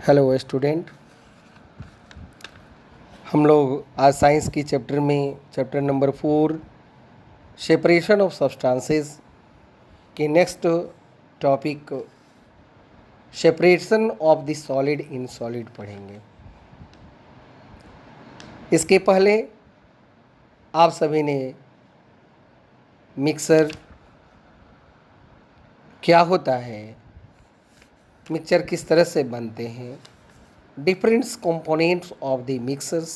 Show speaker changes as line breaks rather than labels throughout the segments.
Hello student. हम लोग आज साइंस की चैप्टर में chapter number 4 separation of substances के next topic separation of the solid in solid पढ़ेंगे। इसके पहले आप सभी ने मिक्सर क्या होता है, मिक्सचर किस तरह से बनते हैं, different components of the mixers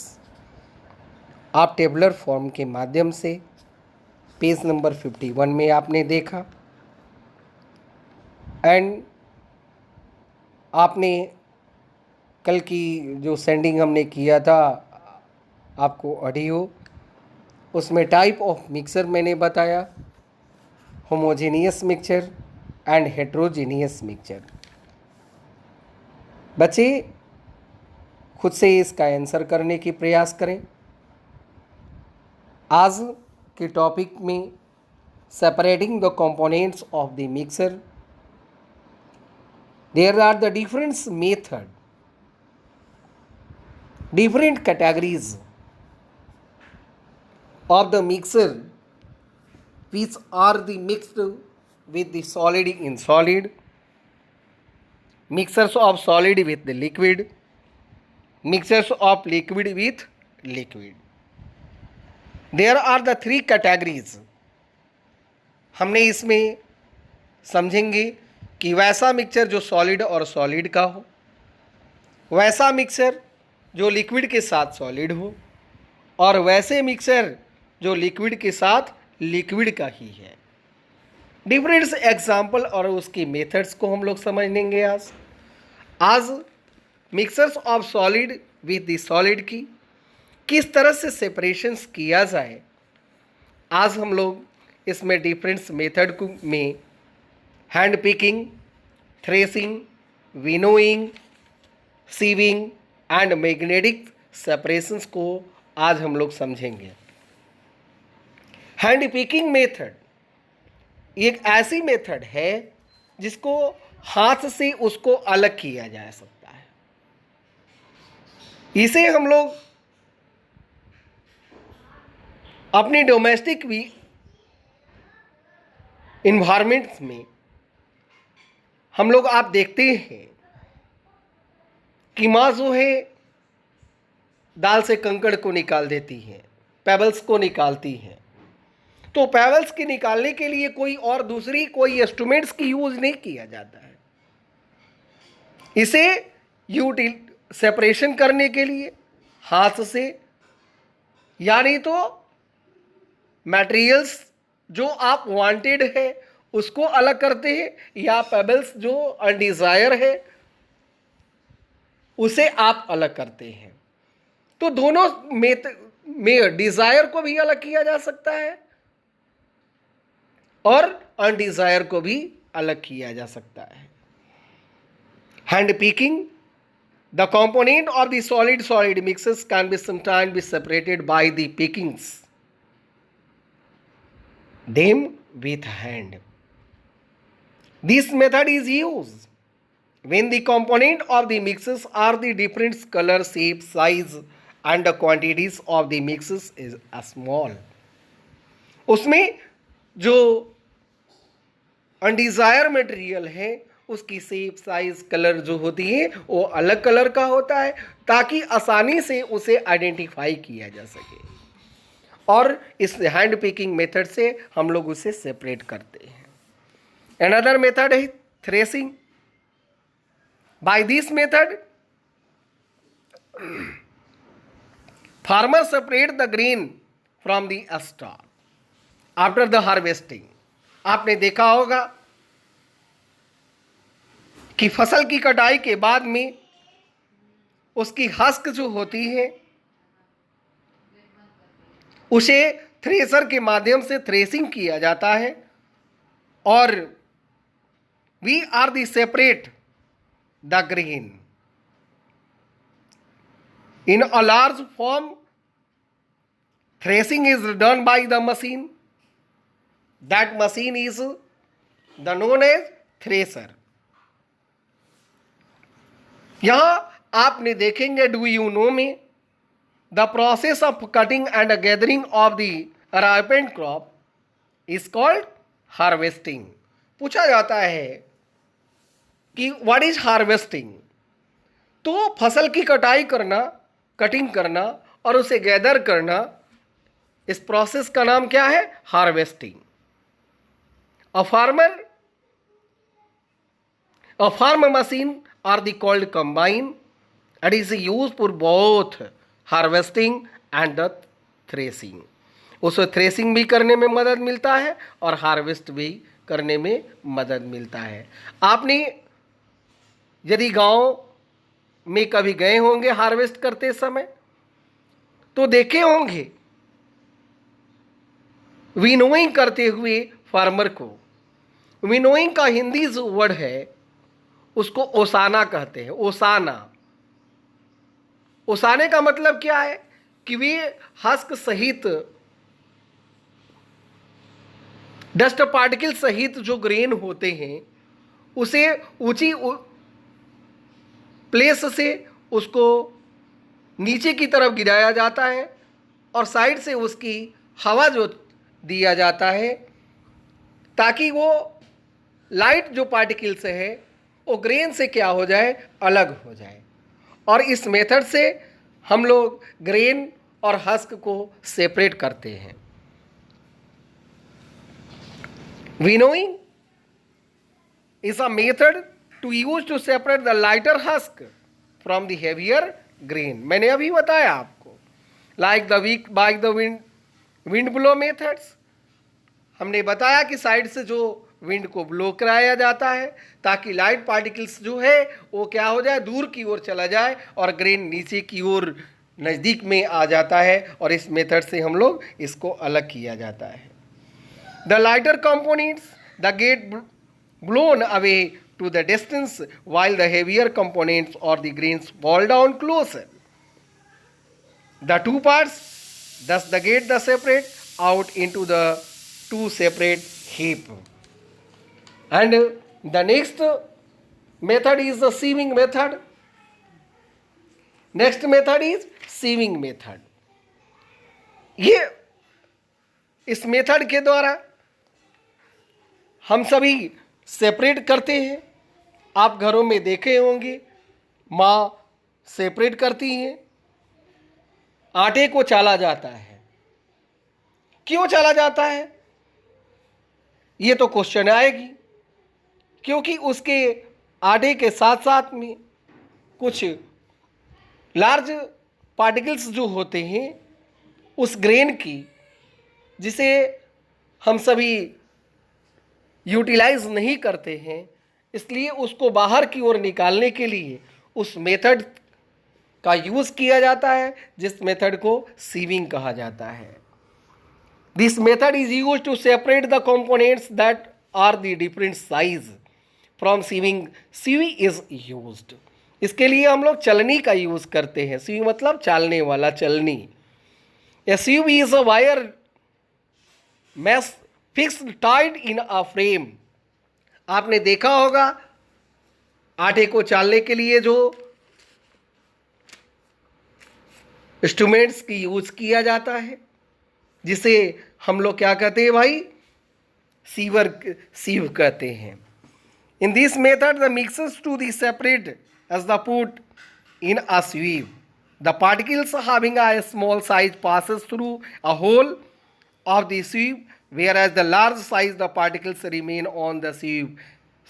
आप टेबलर फॉर्म के माध्यम से पेज नंबर 51 में आपने देखा। एंड आपने कल की जो सेंडिंग हमने किया था आपको ऑडियो, उसमें टाइप ऑफ मिक्सर मैंने बताया, homogeneous mixture and heterogeneous mixture. बच्चे खुद से इसका आंसर करने की प्रयास करें। आज के टॉपिक में separating the components of the mixer, there are the different method, different categories of the mixer which are the mixed with the solid in solid, mixtures of solid with the liquid, mixtures of liquid with liquid. There are the three categories. हमने इसमें समझेंगे कि वैसा mixture जो solid और solid का हो, वैसा मिक्सचर जो लिक्विड के साथ सॉलिड हो, और वैसे मिक्सर जो लिक्विड के साथ लिक्विड का ही है। डिफरेंट एग्जाम्पल और उसकी मेथड्स को हम लोग समझ लेंगे। आज mixers of solid with the solid की किस तरह से सेपरेशंस किया जाए, आज हम लोग इसमें डिफरेंट मेथड में hand picking, threshing, winnowing, sieving and magnetic separations को आज हम लोग समझेंगे। हैंड पिकिंग मेथड एक ऐसी मेथड है जिसको हाथ से उसको अलग किया जा सकता है। इसे हम लोग अपनी डोमेस्टिक भी इन्वायरमेंट्स में हम लोग आप देखते हैं कि माँ जो है दाल से कंकड़ को निकाल देती है, पेबल्स को निकालती है। तो पेबल्स की निकालने के लिए कोई और दूसरी कोई इंस्ट्रूमेंट्स की यूज नहीं किया जाता है। इसे यूटिल सेपरेशन करने के लिए हाथ से, यानी तो मटेरियल्स जो आप वांटेड है उसको अलग करते हैं, या पेबल्स जो अनडिजायर है उसे आप अलग करते हैं। तो दोनों में डिजायर को भी अलग किया जा सकता है और अनडिजायर को भी अलग किया जा सकता है। Hand picking, the component of the solid solid mixes can be sometimes be separated by the Pickings them with hand. This method is used when the component of the mixes are the different color, shape, size and the quantities of the mixes is small. उसमें जो अनडिजायर material है उसकी shape, size, colour जो होती है वो अलग colour का होता है ताकि आसानी से उसे आइडेंटिफाई किया जा सके, और इस हैंड पिकिंग मेथड से हम लोग उसे सेपरेट करते हैं। अनदर मेथड है threshing. By this method farmer separate the grain from the star after the harvesting. आपने देखा होगा कि फसल की कटाई के बाद में उसकी हस्क जो होती है उसे थ्रेसर के माध्यम से थ्रेसिंग किया जाता है, और we are the separate the grain in a large form. Threshing is done by the machine, that machine is the known as thresher. यहाँ आपने देखेंगे, डू यू नो में the process of cutting and gathering of the ripened crop is called harvesting. पूछा जाता है कि what is harvesting. तो फसल की कटाई करना, कटिंग करना और उसे गैदर करना, इस प्रोसेस का नाम क्या है? Harvesting. A farmer machine are the called combine and is used for both harvesting and the threshing। उसे थ्रेसिंग भी करने में मदद मिलता है और हार्वेस्ट भी करने में मदद मिलता है। आपने यदि गांव में कभी गए होंगे हार्वेस्ट करते समय तो देखे होंगे विनोइंग करते हुए फार्मर को। विनोइंग का हिंदी जो वर्ड है उसको ओसाना कहते हैं। ओसाना, ओसाने का मतलब क्या है कि वे हस्क सहित, डस्ट पार्टिकल सहित जो ग्रेन होते हैं उसे ऊंची प्लेस से उसको नीचे की तरफ गिराया जाता है और साइड से उसकी हवा जो दिया जाता है ताकि वो लाइट जो पार्टिकल्स है वो ग्रेन से क्या हो जाए, अलग हो जाए। और इस मेथड से हम लोग ग्रेन और हस्क को सेपरेट करते हैं। Winnowing is a method to use to separate the lighter husk from the heavier grain. मैंने अभी बताया आपको, like the week by the wind blow methods. हमने बताया कि साइड से जो विंड को ब्लो कराया जाता है ताकि लाइट पार्टिकल्स जो है वो क्या हो जाए, दूर की ओर चला जाए और ग्रेन नीचे की ओर नज़दीक में आ जाता है और इस मेथड से हम लोग इसको अलग किया जाता है। The lighter components the get blown away to the distance while the heavier components or the grains fall down closer. The two parts thus the get the separate out into the two separate heap. And the next method is the sieving method. Next method is sieving method. ये इस method के द्वारा हम सभी separate करते हैं। आप घरों में देखे होंगे माँ सेपरेट करती हैं। आटे को चाला जाता है। क्यों चाला जाता है ये तो क्वेश्चन आएगी, क्योंकि उसके आटे के साथ साथ में कुछ लार्ज पार्टिकल्स जो होते हैं उस ग्रेन की, जिसे हम सभी यूटिलाइज नहीं करते हैं, इसलिए उसको बाहर की ओर निकालने के लिए उस मेथड का यूज़ किया जाता है जिस मेथड को सीविंग कहा जाता है। This method is use to separate the components that are the different size from sieving. Sieve is used, इसके लिए हम लोग चलनी का यूज़ करते हैं। सीवी मतलब चालने वाला, चलनी। A sieve is a wire mesh fixed tied in a frame. आपने देखा होगा आटे को चालने के लिए जो इंस्ट्रूमेंट्स की यूज किया जाता है जिसे हम लोग क्या कहते हैं भाई, सीव कहते हैं। In this method the mixtures to the separate as the put in a sieve. The particles having a small size passes through a hole of the sieve, whereas the large size the particles remain on the sieve.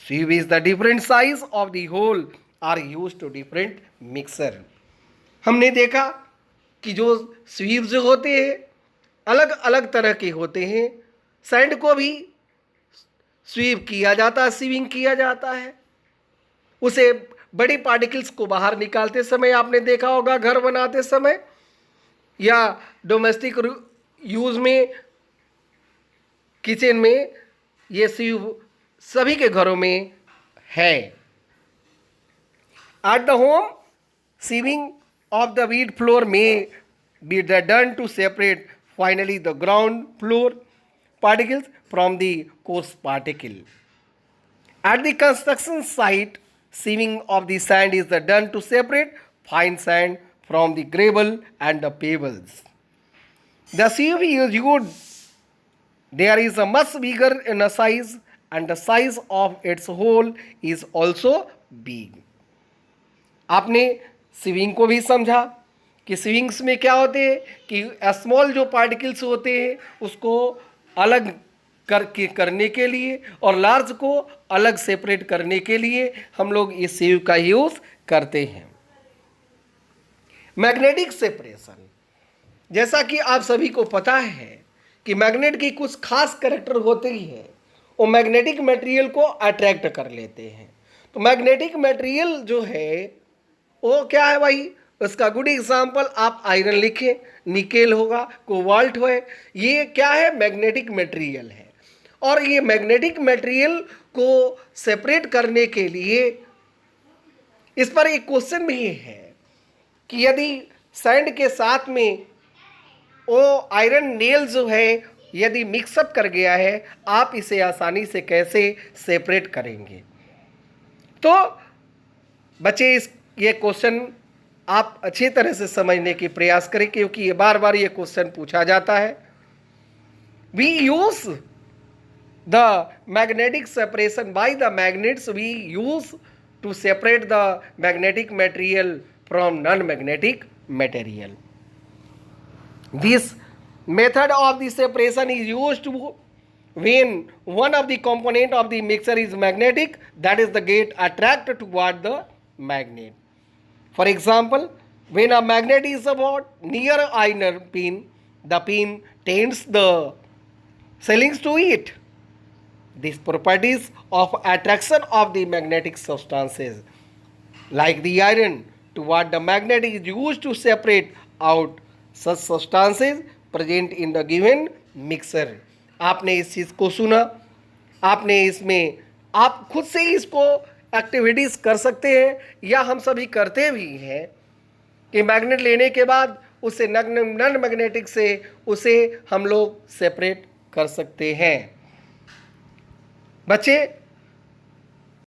Sieve is the different size of the hole are used to different mixer. हमने देखा कि जो स्वीव्स होते हैं अलग अलग तरह के होते हैं। सैंड को भी स्वीव किया जाता है, सीविंग किया जाता है। उसे बड़ी पार्टिकल्स को बाहर निकालते समय आपने देखा होगा घर बनाते समय या डोमेस्टिक यूज़ में, किचन में, ये सीव सभी के घरों में है। At the home sieving of the wheat flour may be done to separate finally the ground flour particles from the coarse particle. At the construction site, sieving of the sand is done to separate fine sand from the gravel and the pebbles. The sieve is used. There is a much bigger in a size, and the size of its hole is also big. आपने सिविंग को भी समझा कि सिविंग्स में क्या होते हैं कि स्मॉल जो पार्टिकल्स होते हैं उसको अलग करने के लिए और लार्ज को अलग सेपरेट करने के लिए हम लोग इस सिव का यूज करते हैं। मैग्नेटिक सेपरेशन, जैसा कि आप सभी को पता है कि मैग्नेट की कुछ खास कैरेक्टर होते ही है, वो मैग्नेटिक मटेरियल को अट्रैक्ट कर लेते हैं। तो मैग्नेटिक मटेरियल जो है वो क्या है भाई, उसका गुड एग्जांपल आप आयरन लिखें, निकेल होगा, कोबाल्ट है, ये क्या है, मैग्नेटिक मटेरियल है। और ये मैग्नेटिक मटेरियल को सेपरेट करने के लिए इस पर एक क्वेश्चन भी है कि यदि सैंड के साथ में वो आयरन नेल जो है यदि मिक्सअप कर गया है, आप इसे आसानी से कैसे सेपरेट करेंगे। तो बच्चे ये क्वेश्चन आप अच्छी तरह से समझने की प्रयास करें, क्योंकि ये बार बार ये क्वेश्चन पूछा जाता है। We use the magnetic separation by the magnets, we use to separate the magnetic material from non magnetic material. This method of the separation is used when one of the component of the mixture is magnetic, that is the get attracted toward the magnet. For example, when a magnet is about near iron pin, the pin tends the shellings to it. These properties of attraction of the magnetic substances like the iron toward the magnet is used to separate out such substances present in the given mixture। आपने इस चीज़ को सुना, आपने इसमें आप खुद से ही इसको एक्टिविटीज़ कर सकते हैं या हम सभी करते भी हैं कि मैग्नेट लेने के बाद उसे नॉन मैग्नेटिक से उसे हम लोग सेपरेट कर सकते हैं। बच्चे